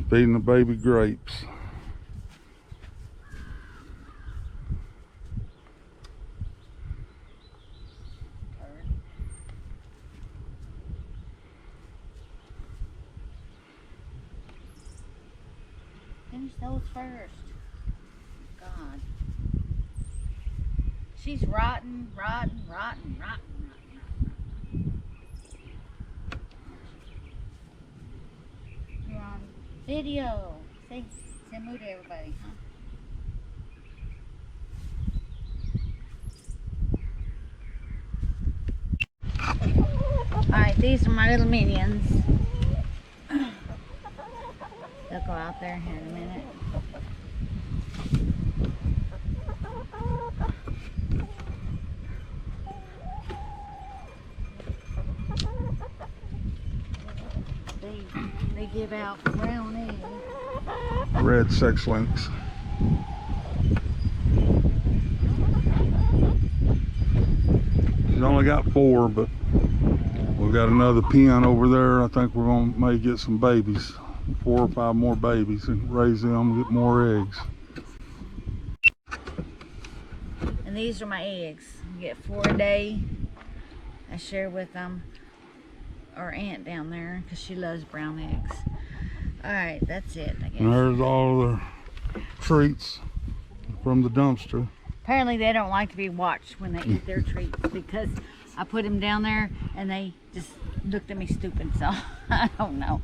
Feeding the baby grapes. Finish those first. God. She's rotten. You're on video. Say moo to everybody, huh? Alright, these are my little minions. They'll go out there here in a minute. They give out brown eggs. Red sex lynx. She's only got 4, but we've got another pen over there. I think we're gonna may get some babies, 4 or 5 more babies, and raise them and get more eggs. And these are my eggs. You get 4 a day. I share with our aunt down there because she loves brown eggs. Alright, that's it, I guess. And there's all the treats from the dumpster. Apparently they don't like to be watched when they eat their treats because I put them down there and they just looked at me stupid, so I don't know.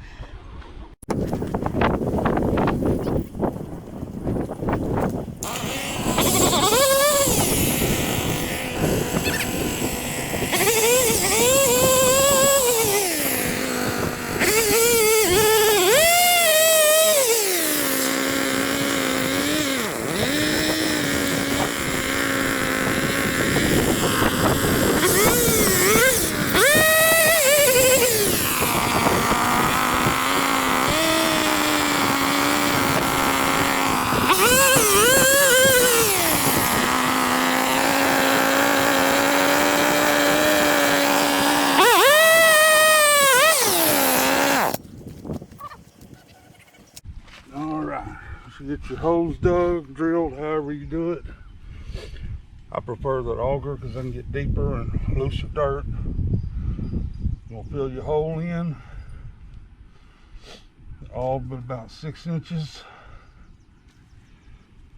Get your holes dug, drilled, however you do it. I prefer that auger because I can get deeper and looser dirt. You're gonna fill your hole in, all but about 6 inches.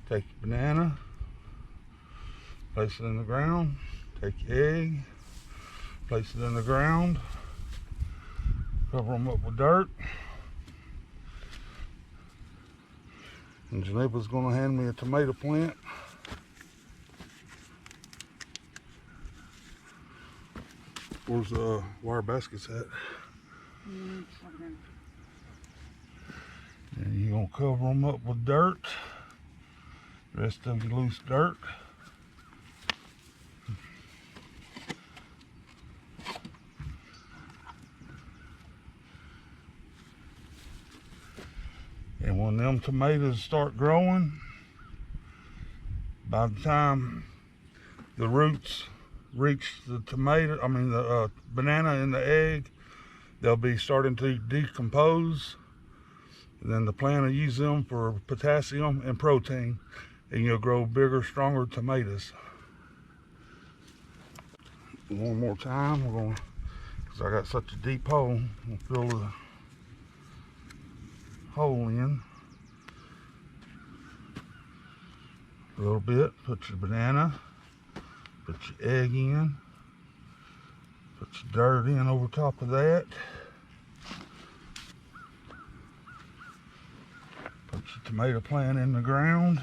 Take your banana, place it in the ground. Take your egg, place it in the ground. Cover them up with dirt. And Geneva's gonna hand me a tomato plant. Where's the wire baskets at? And you're gonna cover them up with dirt. The rest of your loose dirt. And when them tomatoes start growing, by the time the roots reach the tomato, the banana and the egg, they'll be starting to decompose. And then the plant will use them for potassium and protein, and you'll grow bigger, stronger tomatoes. One more time, we're gonna, because I got such a deep hole, I'm gonna fill the hole in a little bit. Put your banana, put your egg in, put your dirt in over top of that, put your tomato plant in the ground,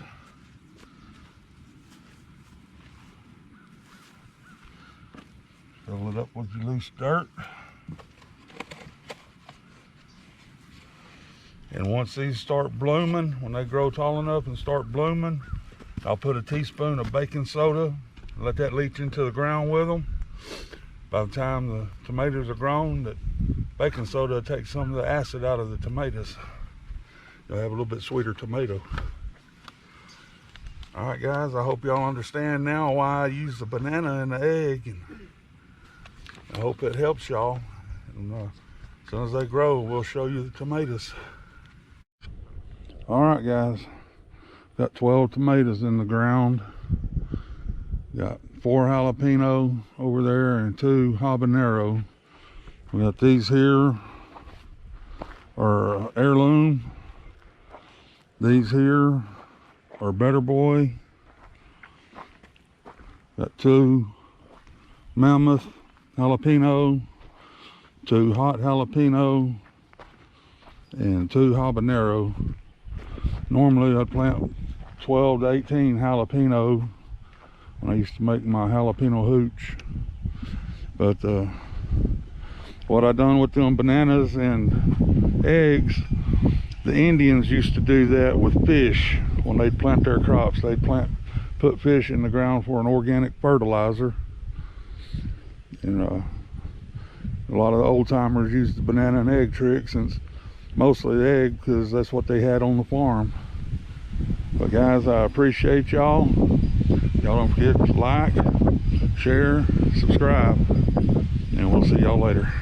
fill it up with your loose dirt. And once these start blooming, when they grow tall enough and start blooming, I'll put a teaspoon of baking soda, let that leach into the ground with them. By the time the tomatoes are grown, that baking soda will take some of the acid out of the tomatoes. You'll have a little bit sweeter tomato. All right, guys, I hope y'all understand now why I use the banana and the egg. And I hope it helps y'all. And as soon as they grow, we'll show you the tomatoes. All right, guys. Got 12 tomatoes in the ground. Got 4 jalapeno over there and 2 habanero. We got these here are heirloom. These here are Better Boy. Got 2 mammoth jalapeno, 2 hot jalapeno, and 2 habanero. Normally I'd plant 12 to 18 jalapeno when I used to make my jalapeno hooch. But what I done with them bananas and eggs, the Indians used to do that with fish. When they'd plant their crops, they'd put fish in the ground for an organic fertilizer. And a lot of the old timers used the banana and egg trick, since mostly the egg, because that's what they had on the farm. But guys, I appreciate y'all. Y'all don't forget to like, share, subscribe, and we'll see y'all later.